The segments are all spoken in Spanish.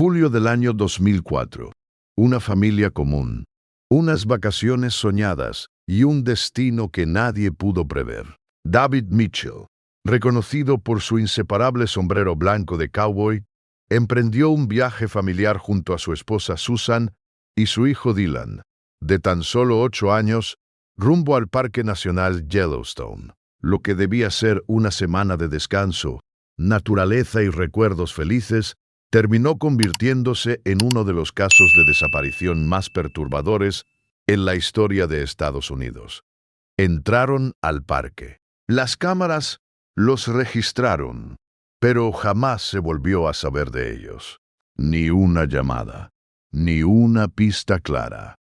Julio del año 2004. Una familia común, unas vacaciones soñadas y un destino que nadie pudo prever. David Mitchell, reconocido por su inseparable sombrero blanco de cowboy, emprendió un viaje familiar junto a su esposa Susan y su hijo Dylan, de tan solo 8 años, rumbo al Parque Nacional Yellowstone. Lo que debía ser una semana de descanso, naturaleza y recuerdos felices, terminó convirtiéndose en uno de los casos de desaparición más perturbadores en la historia de Estados Unidos. Entraron al parque. Las cámaras los registraron, pero jamás se volvió a saber de ellos. Ni una llamada, ni una pista clara,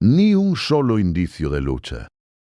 ni un solo indicio de lucha.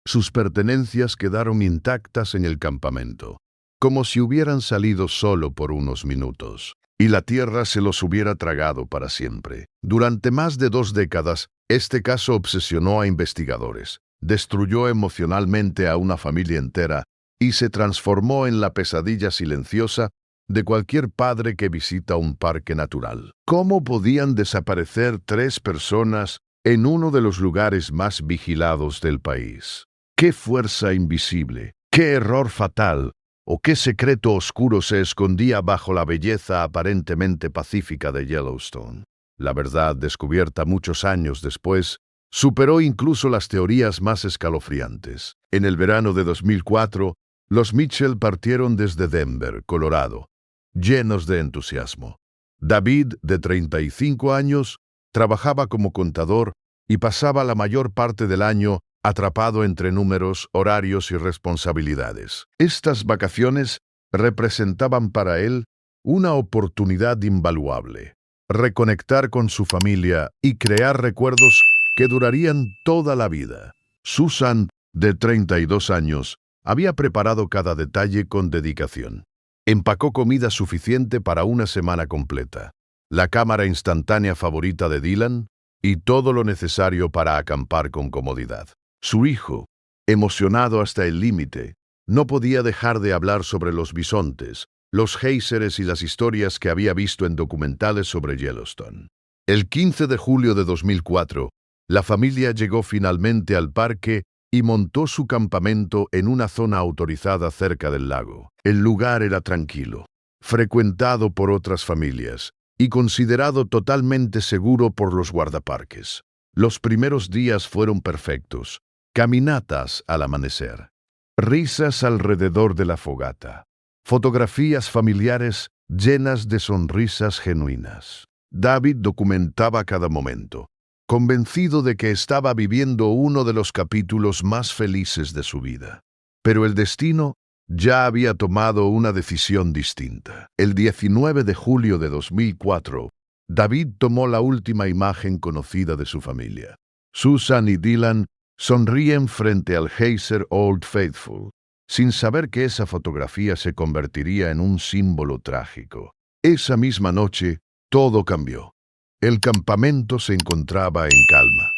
Sus pertenencias quedaron intactas en el campamento, como si hubieran salido solo por unos minutos, y la tierra se los hubiera tragado para siempre. Durante más de 2 décadas, este caso obsesionó a investigadores, destruyó emocionalmente a una familia entera y se transformó en la pesadilla silenciosa de cualquier padre que visita un parque natural. ¿Cómo podían desaparecer 3 personas en uno de los lugares más vigilados del país? ¿Qué fuerza invisible, qué error fatal o qué secreto oscuro se escondía bajo la belleza aparentemente pacífica de Yellowstone? La verdad, descubierta muchos años después, superó incluso las teorías más escalofriantes. En el verano de 2004, los Mitchell partieron desde Denver, Colorado, llenos de entusiasmo. David, de 35 años, trabajaba como contador y pasaba la mayor parte del año atrapado entre números, horarios y responsabilidades. Estas vacaciones representaban para él una oportunidad invaluable: reconectar con su familia y crear recuerdos que durarían toda la vida. Susan, de 32 años, había preparado cada detalle con dedicación. Empacó comida suficiente para una semana completa, la cámara instantánea favorita de Dylan y todo lo necesario para acampar con comodidad. Su hijo, emocionado hasta el límite, no podía dejar de hablar sobre los bisontes, los géiseres y las historias que había visto en documentales sobre Yellowstone. El 15 de julio de 2004, la familia llegó finalmente al parque y montó su campamento en una zona autorizada cerca del lago. El lugar era tranquilo, frecuentado por otras familias y considerado totalmente seguro por los guardaparques. Los primeros días fueron perfectos. Caminatas al amanecer, risas alrededor de la fogata, fotografías familiares llenas de sonrisas genuinas. David documentaba cada momento, convencido de que estaba viviendo uno de los capítulos más felices de su vida. Pero el destino ya había tomado una decisión distinta. El 19 de julio de 2004, David tomó la última imagen conocida de su familia. Susan y Dylan sonríen frente al geyser Old Faithful, sin saber que esa fotografía se convertiría en un símbolo trágico. Esa misma noche, todo cambió. El campamento se encontraba en calma.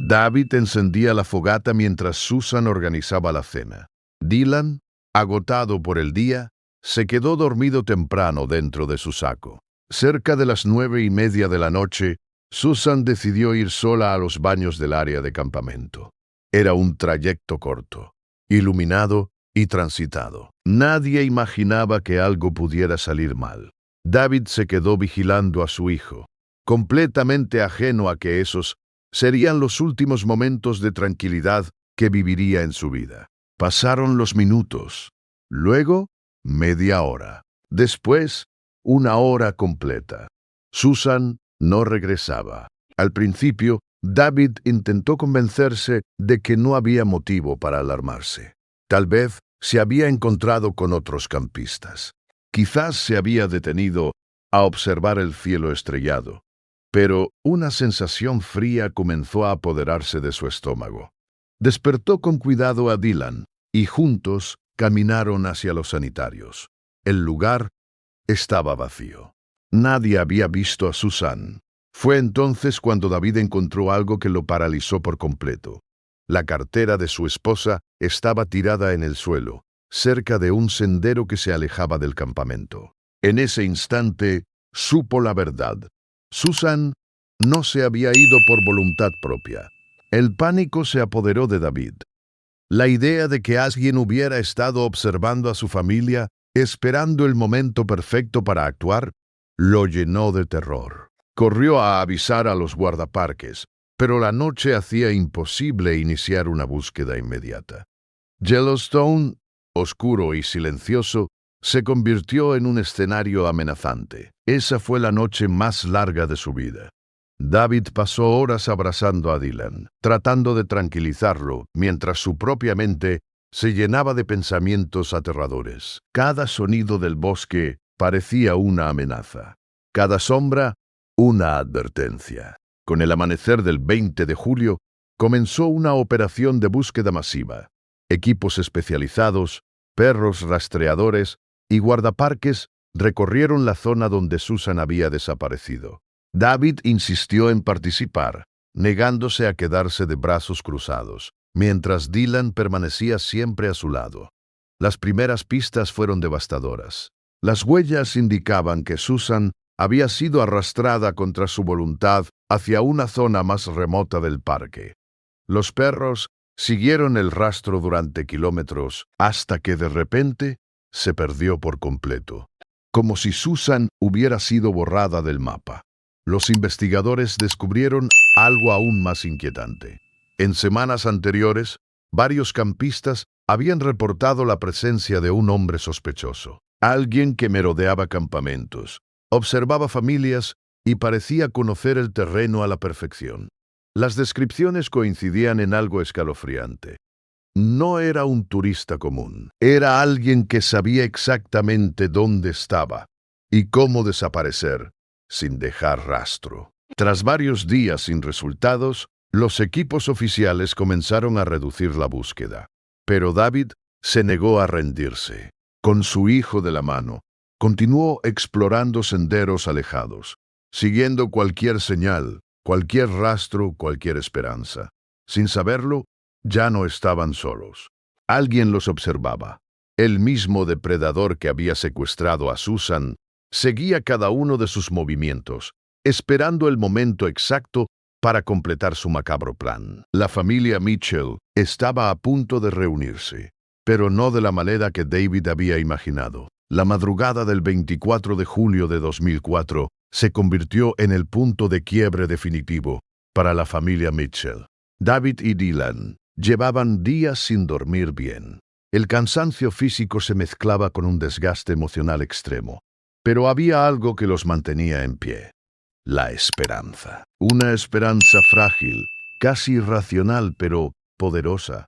David encendía la fogata mientras Susan organizaba la cena. Dylan, agotado por el día, se quedó dormido temprano dentro de su saco. Cerca de las 9:30 de la noche, Susan decidió ir sola a los baños del área de campamento. Era un trayecto corto, iluminado y transitado. Nadie imaginaba que algo pudiera salir mal. David se quedó vigilando a su hijo, completamente ajeno a que esos serían los últimos momentos de tranquilidad que viviría en su vida. Pasaron los minutos, luego media hora, después 1 hora completa. Susan no regresaba. Al principio, David intentó convencerse de que no había motivo para alarmarse. Tal vez se había encontrado con otros campistas. Quizás se había detenido a observar el cielo estrellado. Pero una sensación fría comenzó a apoderarse de su estómago. Despertó con cuidado a Dylan y juntos caminaron hacia los sanitarios. El lugar estaba vacío. Nadie había visto a Susan. Fue entonces cuando David encontró algo que lo paralizó por completo. La cartera de su esposa estaba tirada en el suelo, cerca de un sendero que se alejaba del campamento. En ese instante, supo la verdad. Susan no se había ido por voluntad propia. El pánico se apoderó de David. La idea de que alguien hubiera estado observando a su familia, esperando el momento perfecto para actuar, lo llenó de terror. Corrió a avisar a los guardaparques, pero la noche hacía imposible iniciar una búsqueda inmediata. Yellowstone, oscuro y silencioso, se convirtió en un escenario amenazante. Esa fue la noche más larga de su vida. David pasó horas abrazando a Dylan, tratando de tranquilizarlo, mientras su propia mente se llenaba de pensamientos aterradores. Cada sonido del bosque parecía una amenaza. Cada sombra, una advertencia. Con el amanecer del 20 de julio, comenzó una operación de búsqueda masiva. Equipos especializados, perros rastreadores y guardaparques recorrieron la zona donde Susan había desaparecido. David insistió en participar, negándose a quedarse de brazos cruzados, mientras Dylan permanecía siempre a su lado. Las primeras pistas fueron devastadoras. Las huellas indicaban que Susan había sido arrastrada contra su voluntad hacia una zona más remota del parque. Los perros siguieron el rastro durante kilómetros hasta que de repente se perdió por completo, como si Susan hubiera sido borrada del mapa. Los investigadores descubrieron algo aún más inquietante. En semanas anteriores, varios campistas habían reportado la presencia de un hombre sospechoso, alguien que merodeaba campamentos, observaba familias y parecía conocer el terreno a la perfección. Las descripciones coincidían en algo escalofriante. No era un turista común, era alguien que sabía exactamente dónde estaba y cómo desaparecer sin dejar rastro. Tras varios días sin resultados, los equipos oficiales comenzaron a reducir la búsqueda. Pero David se negó a rendirse. Con su hijo de la mano, continuó explorando senderos alejados, siguiendo cualquier señal, cualquier rastro, cualquier esperanza. Sin saberlo, ya no estaban solos. Alguien los observaba. El mismo depredador que había secuestrado a Susan seguía cada uno de sus movimientos, esperando el momento exacto para completar su macabro plan. La familia Mitchell estaba a punto de reunirse, pero no de la manera que David había imaginado. La madrugada del 24 de julio de 2004 se convirtió en el punto de quiebre definitivo para la familia Mitchell. David y Dylan llevaban días sin dormir bien. El cansancio físico se mezclaba con un desgaste emocional extremo, pero había algo que los mantenía en pie: la esperanza. Una esperanza frágil, casi irracional, pero poderosa.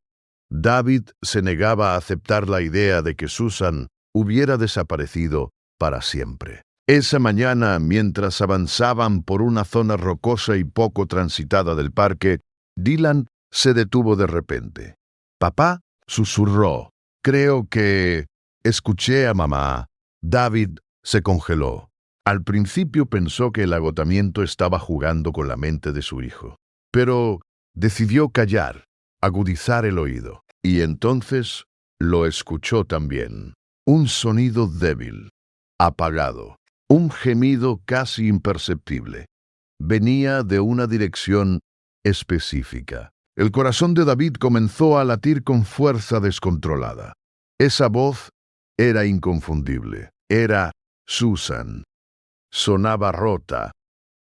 David se negaba a aceptar la idea de que Susan hubiera desaparecido para siempre. Esa mañana, mientras avanzaban por una zona rocosa y poco transitada del parque, Dylan se detuvo de repente. «Papá», susurró. «Creo que escuché a mamá». David se congeló. Al principio pensó que el agotamiento estaba jugando con la mente de su hijo, pero decidió callar, agudizar el oído. Y entonces lo escuchó también. Un sonido débil, apagado, un gemido casi imperceptible. Venía de una dirección específica. El corazón de David comenzó a latir con fuerza descontrolada. Esa voz era inconfundible. Era Susan. Sonaba rota,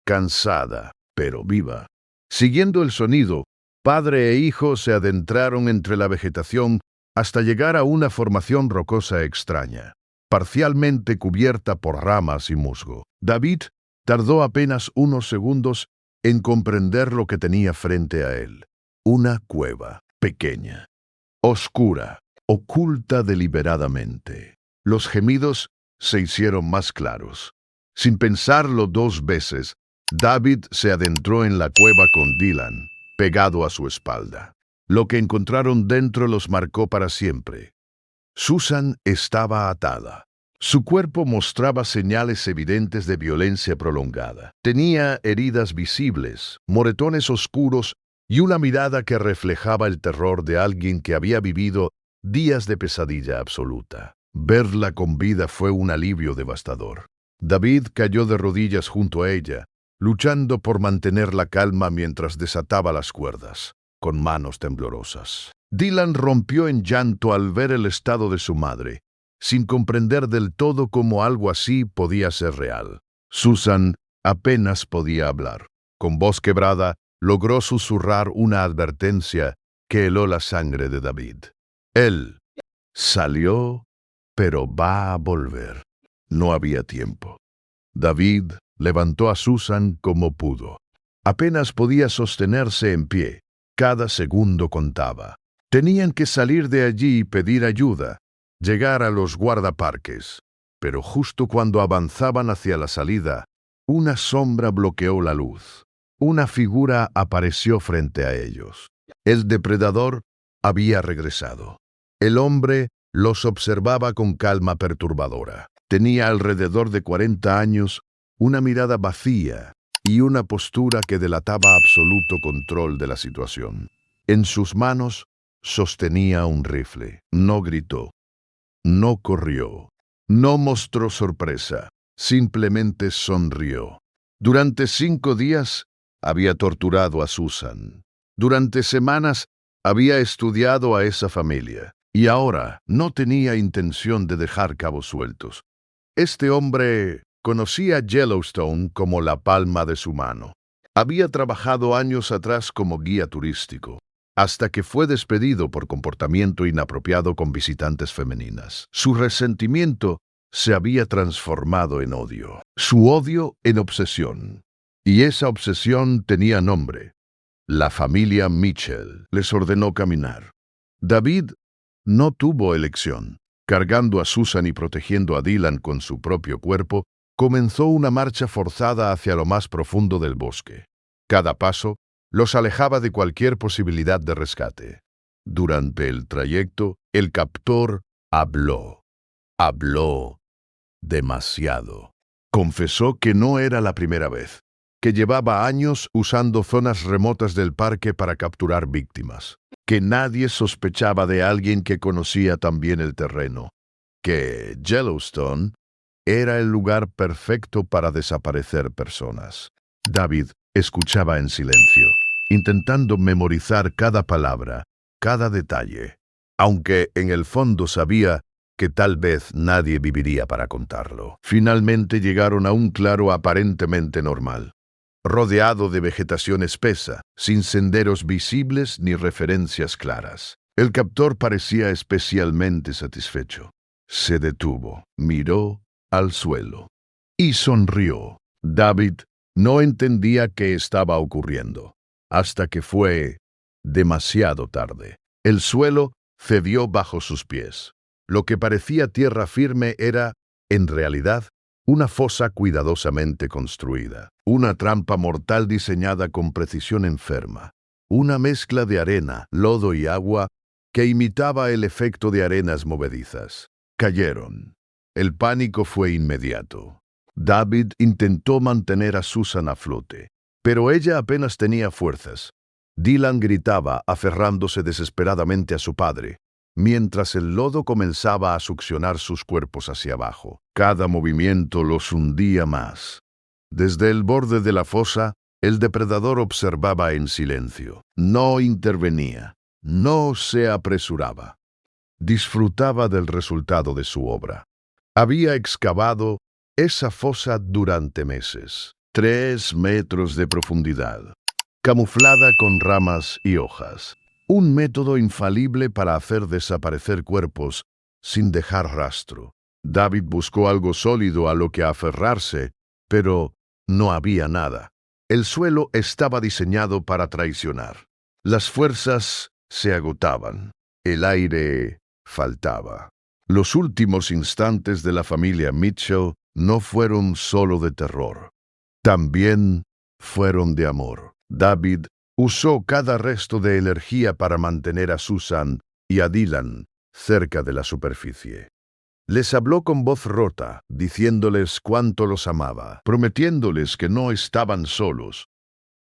cansada, pero viva. Siguiendo el sonido, padre e hijo se adentraron entre la vegetación hasta llegar a una formación rocosa extraña, parcialmente cubierta por ramas y musgo. David tardó apenas unos segundos en comprender lo que tenía frente a él. Una cueva, pequeña, oscura, oculta deliberadamente. Los gemidos se hicieron más claros. Sin pensarlo dos veces, David se adentró en la cueva con Dylan, pegado a su espalda. Lo que encontraron dentro los marcó para siempre. Susan estaba atada. Su cuerpo mostraba señales evidentes de violencia prolongada. Tenía heridas visibles, moretones oscuros y una mirada que reflejaba el terror de alguien que había vivido días de pesadilla absoluta. Verla con vida fue un alivio devastador. David cayó de rodillas junto a ella, luchando por mantener la calma mientras desataba las cuerdas, con manos temblorosas. Dylan rompió en llanto al ver el estado de su madre, sin comprender del todo cómo algo así podía ser real. Susan apenas podía hablar. Con voz quebrada, logró susurrar una advertencia que heló la sangre de David. Él salió, pero va a volver. No había tiempo. David levantó a Susan como pudo. Apenas podía sostenerse en pie. Cada segundo contaba. Tenían que salir de allí y pedir ayuda, llegar a los guardaparques. Pero justo cuando avanzaban hacia la salida, una sombra bloqueó la luz. Una figura apareció frente a ellos. El depredador había regresado. El hombre los observaba con calma perturbadora. Tenía alrededor de 40 años, una mirada vacía y una postura que delataba absoluto control de la situación. En sus manos sostenía un rifle. No gritó, no corrió, no mostró sorpresa, simplemente sonrió. Durante 5 días había torturado a Susan. Durante semanas había estudiado a esa familia y ahora no tenía intención de dejar cabos sueltos. Este hombre conocía Yellowstone como la palma de su mano. Había trabajado años atrás como guía turístico, hasta que fue despedido por comportamiento inapropiado con visitantes femeninas. Su resentimiento se había transformado en odio, su odio en obsesión. Y esa obsesión tenía nombre. La familia Mitchell les ordenó caminar. David no tuvo elección. Cargando a Susan y protegiendo a Dylan con su propio cuerpo, comenzó una marcha forzada hacia lo más profundo del bosque. Cada paso los alejaba de cualquier posibilidad de rescate. Durante el trayecto, el captor habló. Habló demasiado. Confesó que no era la primera vez, que llevaba años usando zonas remotas del parque para capturar víctimas, que nadie sospechaba de alguien que conocía también el terreno, que Yellowstone era el lugar perfecto para desaparecer personas. David escuchaba en silencio, intentando memorizar cada palabra, cada detalle, aunque en el fondo sabía que tal vez nadie viviría para contarlo. Finalmente llegaron a un claro aparentemente normal, rodeado de vegetación espesa, sin senderos visibles ni referencias claras. El captor parecía especialmente satisfecho. Se detuvo, miró al suelo y sonrió. David no entendía qué estaba ocurriendo, hasta que fue demasiado tarde. El suelo cedió bajo sus pies. Lo que parecía tierra firme era, en realidad, una fosa cuidadosamente construida, una trampa mortal diseñada con precisión enferma, una mezcla de arena, lodo y agua que imitaba el efecto de arenas movedizas. Cayeron. El pánico fue inmediato. David intentó mantener a Susan a flote, pero ella apenas tenía fuerzas. Dylan gritaba, aferrándose desesperadamente a su padre, mientras el lodo comenzaba a succionar sus cuerpos hacia abajo. Cada movimiento los hundía más. Desde el borde de la fosa, el depredador observaba en silencio. No intervenía, no se apresuraba. Disfrutaba del resultado de su obra. Había excavado esa fosa durante meses, 3 metros de profundidad, camuflada con ramas y hojas. Un método infalible para hacer desaparecer cuerpos sin dejar rastro. David buscó algo sólido a lo que aferrarse, pero no había nada. El suelo estaba diseñado para traicionar. Las fuerzas se agotaban. El aire faltaba. Los últimos instantes de la familia Mitchell no fueron solo de terror. También fueron de amor. David usó cada resto de energía para mantener a Susan y a Dylan cerca de la superficie. Les habló con voz rota, diciéndoles cuánto los amaba, prometiéndoles que no estaban solos.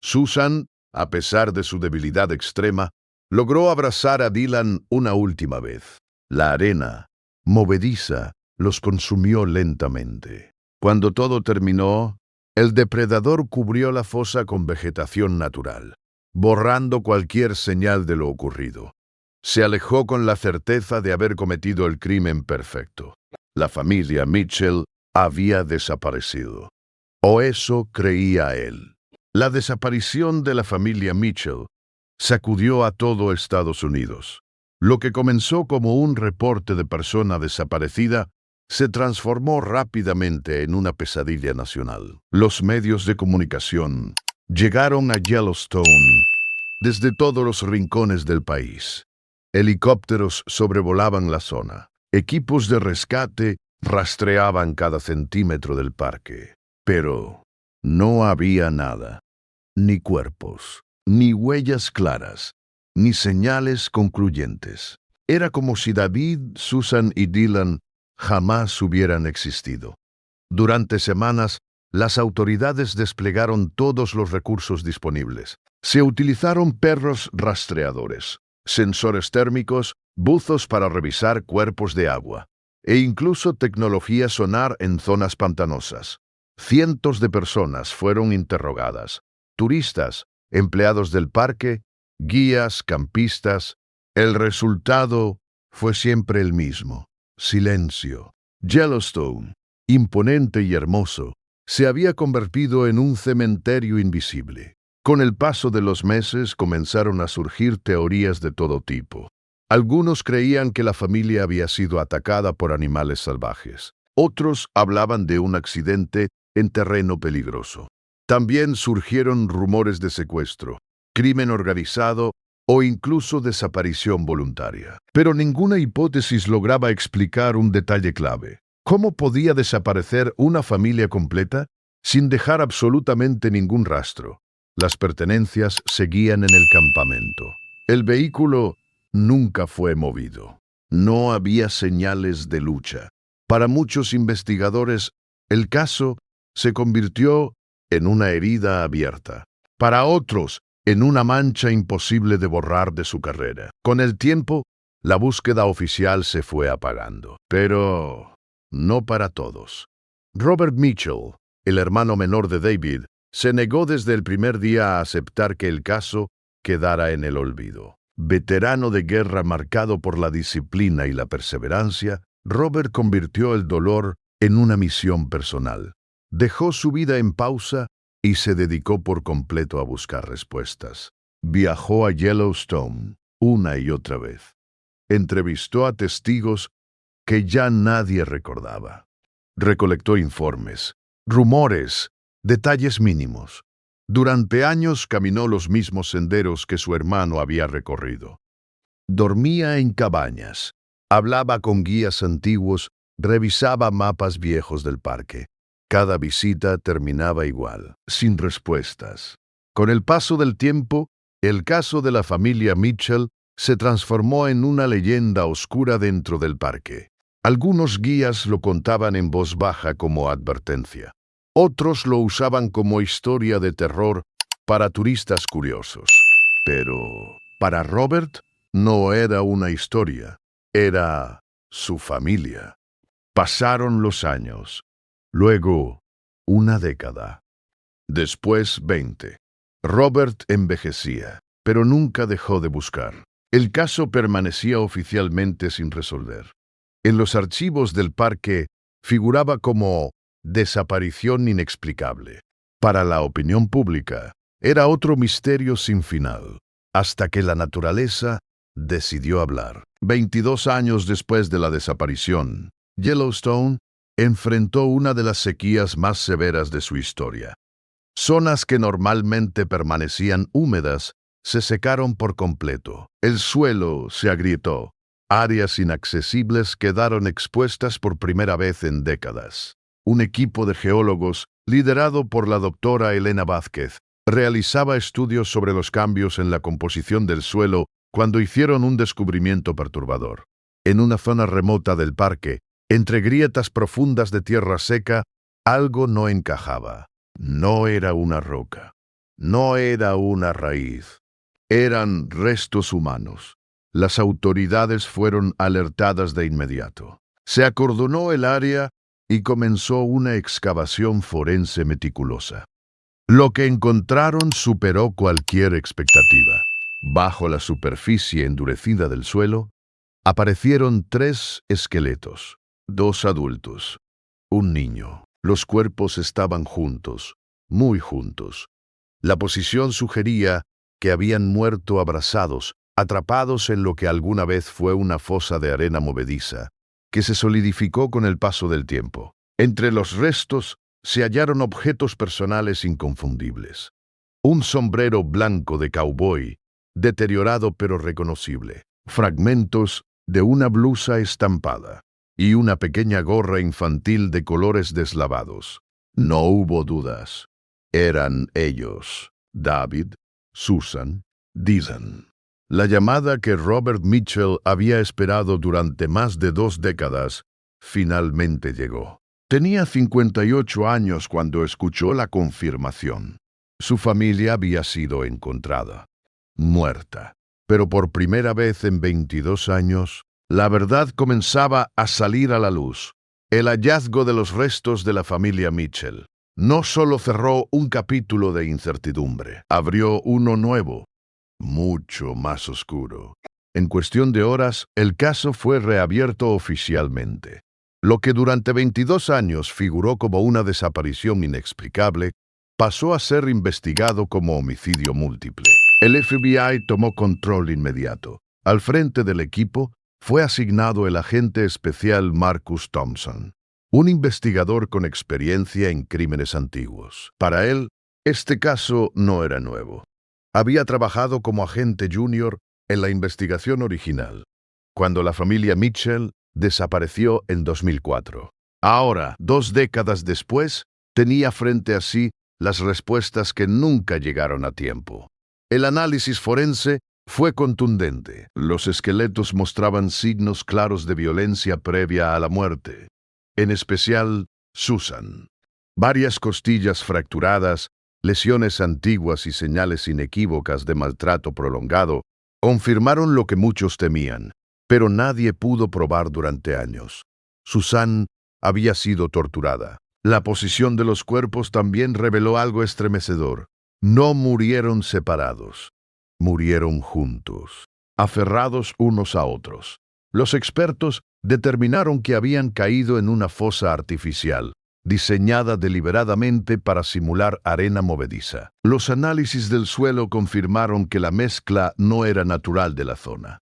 Susan, a pesar de su debilidad extrema, logró abrazar a Dylan una última vez. La arena, movediza, los consumió lentamente. Cuando todo terminó, El depredador cubrió la fosa con vegetación natural, borrando cualquier señal de lo ocurrido. Se alejó con la certeza de haber cometido el crimen perfecto. La familia Mitchell había desaparecido. O eso creía él. La desaparición de la familia Mitchell sacudió a todo Estados Unidos. Lo que comenzó como un reporte de persona desaparecida se transformó rápidamente en una pesadilla nacional. Los medios de comunicación llegaron a Yellowstone desde todos los rincones del país. Helicópteros sobrevolaban la zona. Equipos de rescate rastreaban cada centímetro del parque. Pero no había nada. Ni cuerpos, ni huellas claras, ni señales concluyentes. Era como si David, Susan y Dylan jamás hubieran existido. Durante semanas, las autoridades desplegaron todos los recursos disponibles. Se utilizaron perros rastreadores, sensores térmicos, buzos para revisar cuerpos de agua, e incluso tecnología sonar en zonas pantanosas. Cientos de personas fueron interrogadas. Turistas, empleados del parque, guías, campistas. El resultado fue siempre el mismo: silencio. Yellowstone, imponente y hermoso, se había convertido en un cementerio invisible. Con el paso de los meses comenzaron a surgir teorías de todo tipo. Algunos creían que la familia había sido atacada por animales salvajes. Otros hablaban de un accidente en terreno peligroso. También surgieron rumores de secuestro, crimen organizado o incluso desaparición voluntaria. Pero ninguna hipótesis lograba explicar un detalle clave. ¿Cómo podía desaparecer una familia completa sin dejar absolutamente ningún rastro? Las pertenencias seguían en el campamento. El vehículo nunca fue movido. No había señales de lucha. Para muchos investigadores, el caso se convirtió en una herida abierta. Para otros, en una mancha imposible de borrar de su carrera. Con el tiempo, la búsqueda oficial se fue apagando. Pero no para todos. Robert Mitchell, el hermano menor de David, se negó desde el primer día a aceptar que el caso quedara en el olvido. Veterano de guerra marcado por la disciplina y la perseverancia, Robert convirtió el dolor en una misión personal. Dejó su vida en pausa y se dedicó por completo a buscar respuestas. Viajó a Yellowstone una y otra vez. Entrevistó a testigos que ya nadie recordaba. Recolectó informes, rumores, detalles mínimos. Durante años caminó los mismos senderos que su hermano había recorrido. Dormía en cabañas, hablaba con guías antiguos, revisaba mapas viejos del parque. Cada visita terminaba igual, sin respuestas. Con el paso del tiempo, el caso de la familia Mitchell se transformó en una leyenda oscura dentro del parque. Algunos guías lo contaban en voz baja como advertencia. Otros lo usaban como historia de terror para turistas curiosos. Pero para Robert no era una historia, era su familia. Pasaron los años. Luego, una década. Después, 20. Robert envejecía, pero nunca dejó de buscar. El caso permanecía oficialmente sin resolver. En los archivos del parque figuraba como desaparición inexplicable. Para la opinión pública, era otro misterio sin final, hasta que la naturaleza decidió hablar. 22 años después de la desaparición, Yellowstone enfrentó una de las sequías más severas de su historia. Zonas que normalmente permanecían húmedas se secaron por completo. El suelo se agrietó. Áreas inaccesibles quedaron expuestas por primera vez en décadas. Un equipo de geólogos, liderado por la doctora Elena Vázquez, realizaba estudios sobre los cambios en la composición del suelo cuando hicieron un descubrimiento perturbador. En una zona remota del parque, entre grietas profundas de tierra seca, algo no encajaba. No era una roca. No era una raíz. Eran restos humanos. Las autoridades fueron alertadas de inmediato. Se acordonó el área y comenzó una excavación forense meticulosa. Lo que encontraron superó cualquier expectativa. Bajo la superficie endurecida del suelo, aparecieron 3 esqueletos, 2 adultos, un niño. Los cuerpos estaban juntos, muy juntos. La posición sugería que habían muerto abrazados, atrapados en lo que alguna vez fue una fosa de arena movediza, que se solidificó con el paso del tiempo. Entre los restos se hallaron objetos personales inconfundibles. Un sombrero blanco de cowboy, deteriorado pero reconocible. Fragmentos de una blusa estampada y una pequeña gorra infantil de colores deslavados. No hubo dudas. Eran ellos, David, Susan, Dylan. La llamada que Robert Mitchell había esperado durante más de 2 décadas finalmente llegó. Tenía 58 años cuando escuchó la confirmación. Su familia había sido encontrada, muerta. Pero por primera vez en 22 años, la verdad comenzaba a salir a la luz. El hallazgo de los restos de la familia Mitchell no solo cerró un capítulo de incertidumbre, abrió uno nuevo, mucho más oscuro. En cuestión de horas, el caso fue reabierto oficialmente. Lo que durante 22 años figuró como una desaparición inexplicable, pasó a ser investigado como homicidio múltiple. El FBI tomó control inmediato. Al frente del equipo fue asignado el agente especial Marcus Thompson, un investigador con experiencia en crímenes antiguos. Para él, este caso no era nuevo. Había trabajado como agente junior en la investigación original, cuando la familia Mitchell desapareció en 2004. Ahora, 2 décadas después, tenía frente a sí las respuestas que nunca llegaron a tiempo. El análisis forense fue contundente. Los esqueletos mostraban signos claros de violencia previa a la muerte, en especial Susan. Varias costillas fracturadas, lesiones antiguas y señales inequívocas de maltrato prolongado confirmaron lo que muchos temían, pero nadie pudo probar durante años. Susan había sido torturada. La posición de los cuerpos también reveló algo estremecedor. No murieron separados, murieron juntos, aferrados unos a otros. Los expertos determinaron que habían caído en una fosa artificial, diseñada deliberadamente para simular arena movediza. Los análisis del suelo confirmaron que la mezcla no era natural de la zona.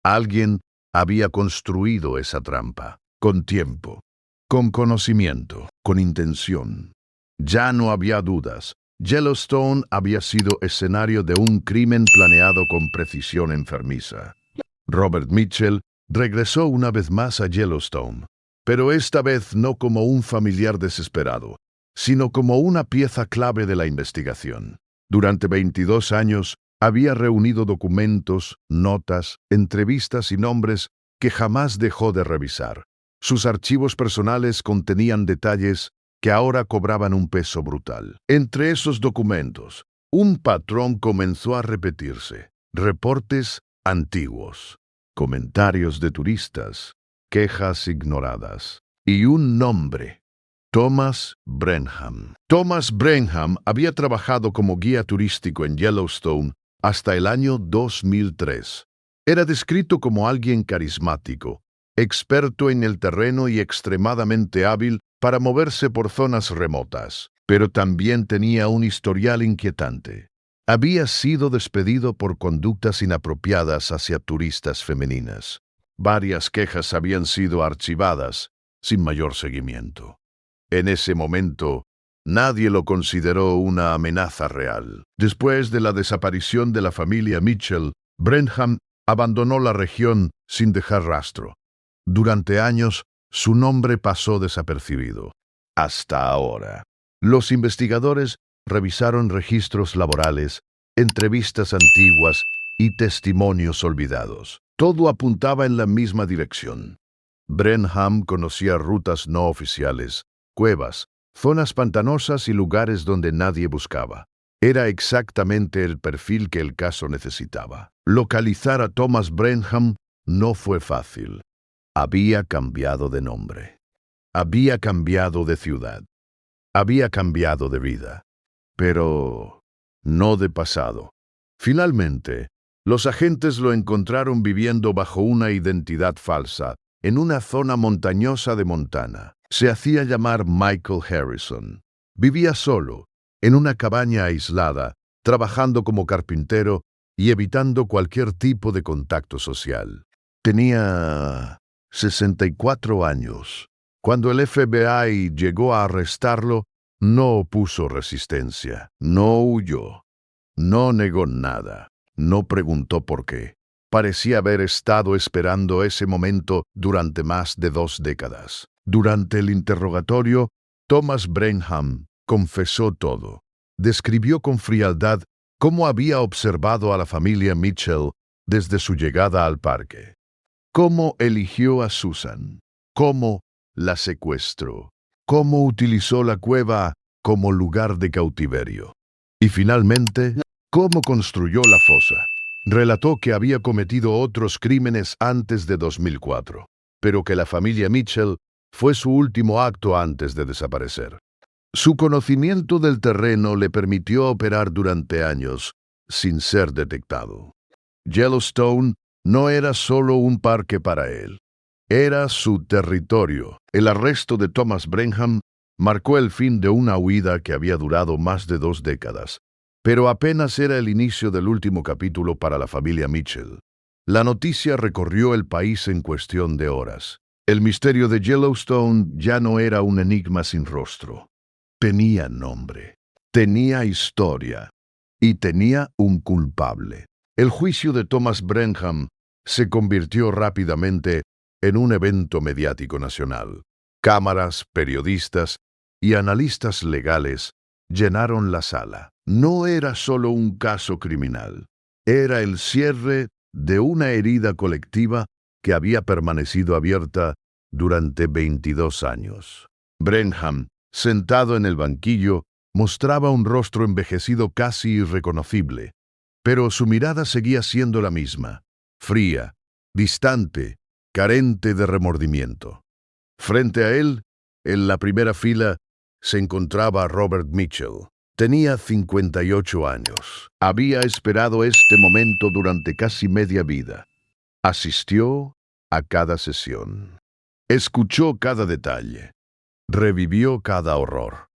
Alguien había construido esa trampa, con tiempo, con conocimiento, con intención. Ya no había dudas. Yellowstone había sido escenario de un crimen planeado con precisión enfermiza. Robert Mitchell regresó una vez más a Yellowstone, pero esta vez no como un familiar desesperado, sino como una pieza clave de la investigación. Durante 22 años, había reunido documentos, notas, entrevistas y nombres que jamás dejó de revisar. Sus archivos personales contenían detalles que ahora cobraban un peso brutal. Entre esos documentos, un patrón comenzó a repetirse. Reportes antiguos, comentarios de turistas, quejas ignoradas y un nombre: Thomas Brenham. Thomas Brenham había trabajado como guía turístico en Yellowstone hasta el año 2003. Era descrito como alguien carismático, experto en el terreno y extremadamente hábil para moverse por zonas remotas, pero también tenía un historial inquietante. Había sido despedido por conductas inapropiadas hacia turistas femeninas. Varias quejas habían sido archivadas sin mayor seguimiento. En ese momento, nadie lo consideró una amenaza real. Después de la desaparición de la familia Mitchell, Brenham abandonó la región sin dejar rastro. Durante años, su nombre pasó desapercibido. Hasta ahora. Los investigadores revisaron registros laborales, entrevistas antiguas y testimonios olvidados. Todo apuntaba en la misma dirección. Brenham conocía rutas no oficiales, cuevas, zonas pantanosas y lugares donde nadie buscaba. Era exactamente el perfil que el caso necesitaba. Localizar a Thomas Brenham no fue fácil. Había cambiado de nombre. Había cambiado de ciudad. Había cambiado de vida. Pero no de pasado. Finalmente, los agentes lo encontraron viviendo bajo una identidad falsa en una zona montañosa de Montana. Se hacía llamar Michael Harrison. Vivía solo, en una cabaña aislada, trabajando como carpintero y evitando cualquier tipo de contacto social. Tenía 64 años. Cuando el FBI llegó a arrestarlo, no opuso resistencia, no huyó, no negó nada, no preguntó por qué. Parecía haber estado esperando ese momento durante más de 2 décadas. Durante el interrogatorio, Thomas Brenham confesó todo. Describió con frialdad cómo había observado a la familia Mitchell desde su llegada al parque. Cómo eligió a Susan, cómo la secuestró, cómo utilizó la cueva como lugar de cautiverio. Y finalmente, cómo construyó la fosa. Relató que había cometido otros crímenes antes de 2004, pero que la familia Mitchell fue su último acto antes de desaparecer. Su conocimiento del terreno le permitió operar durante años sin ser detectado. Yellowstone no era solo un parque para él. Era su territorio. El arresto de Thomas Brenham marcó el fin de una huida que había durado más de 2 décadas, pero apenas era el inicio del último capítulo para la familia Mitchell. La noticia recorrió el país en cuestión de horas. El misterio de Yellowstone ya no era un enigma sin rostro. Tenía nombre, tenía historia y tenía un culpable. El juicio de Thomas Brenham se convirtió rápidamente en un evento mediático nacional. Cámaras, periodistas y analistas legales llenaron la sala. No era solo un caso criminal, era el cierre de una herida colectiva que había permanecido abierta durante 22 años. Brenham, sentado en el banquillo, mostraba un rostro envejecido casi irreconocible, pero su mirada seguía siendo la misma, fría, distante, carente de remordimiento. Frente a él, en la primera fila, se encontraba Robert Mitchell. Tenía 58 años. Había esperado este momento durante casi media vida. Asistió a cada sesión. Escuchó cada detalle. Revivió cada horror.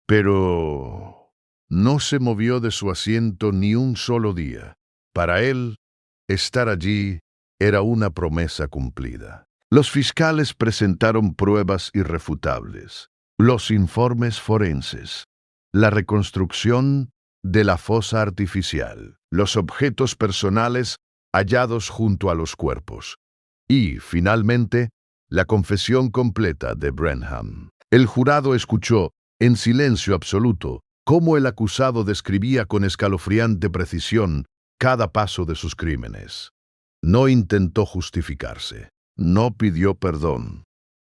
Pero no se movió de su asiento ni un solo día. Para él, estar allí era una promesa cumplida. Los fiscales presentaron pruebas irrefutables, los informes forenses, la reconstrucción de la fosa artificial, los objetos personales hallados junto a los cuerpos y, finalmente, la confesión completa de Brenham. El jurado escuchó, en silencio absoluto, cómo el acusado describía con escalofriante precisión cada paso de sus crímenes. No intentó justificarse, no pidió perdón,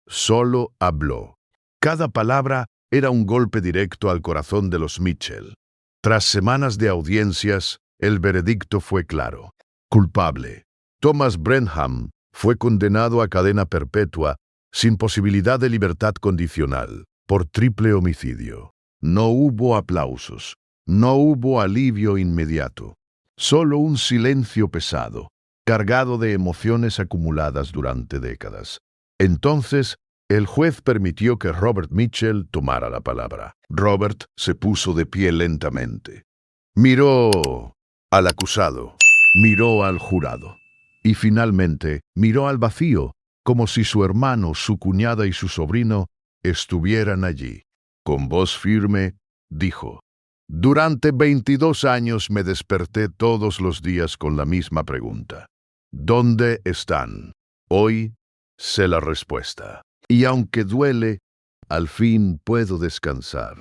solo habló. Cada palabra era un golpe directo al corazón de los Mitchell. Tras semanas de audiencias, el veredicto fue claro. Culpable. Thomas Brenham fue condenado a cadena perpetua sin posibilidad de libertad condicional por triple homicidio. No hubo aplausos, no hubo alivio inmediato, solo un silencio pesado, cargado de emociones acumuladas durante décadas. Entonces, el juez permitió que Robert Mitchell tomara la palabra. Robert se puso de pie lentamente. Miró al acusado, miró al jurado y finalmente miró al vacío, como si su hermano, su cuñada y su sobrino estuvieran allí. Con voz firme, dijo: «Durante 22 años me desperté todos los días con la misma pregunta. ¿Dónde están? Hoy sé la respuesta. Y aunque duele, al fin puedo descansar».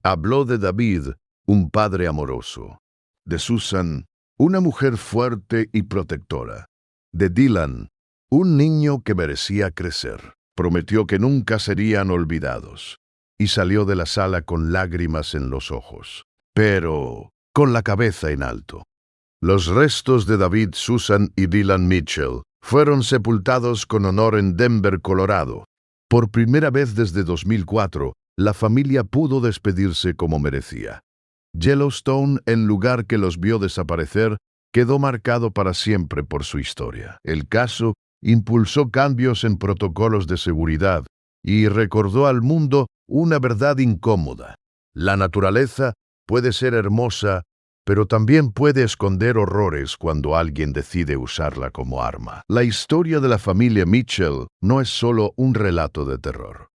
Habló de David, un padre amoroso, de Susan, una mujer fuerte y protectora, de Dylan, un niño que merecía crecer. Prometió que nunca serían olvidados, y salió de la sala con lágrimas en los ojos, pero con la cabeza en alto. Los restos de David, Susan y Dylan Mitchell fueron sepultados con honor en Denver, Colorado, Por primera vez desde 2004, la familia pudo despedirse como merecía. Yellowstone, el lugar que los vio desaparecer, quedó marcado para siempre por su historia. El caso impulsó cambios en protocolos de seguridad y recordó al mundo una verdad incómoda. La naturaleza puede ser hermosa, pero también puede esconder horrores cuando alguien decide usarla como arma. La historia de la familia Mitchell no es solo un relato de terror.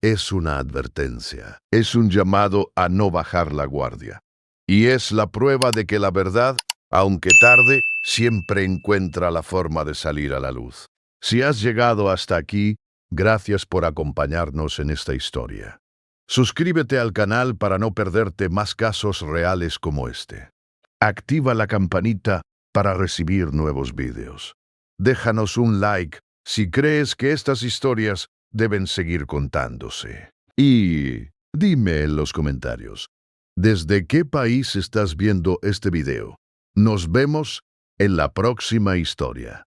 Es una advertencia, es un llamado a no bajar la guardia. Y es la prueba de que la verdad, aunque tarde, siempre encuentra la forma de salir a la luz. Si has llegado hasta aquí, gracias por acompañarnos en esta historia. Suscríbete al canal para no perderte más casos reales como este. Activa la campanita para recibir nuevos vídeos. Déjanos un like si crees que estas historias deben seguir contándose. Y dime en los comentarios, ¿desde qué país estás viendo este video? Nos vemos en la próxima historia.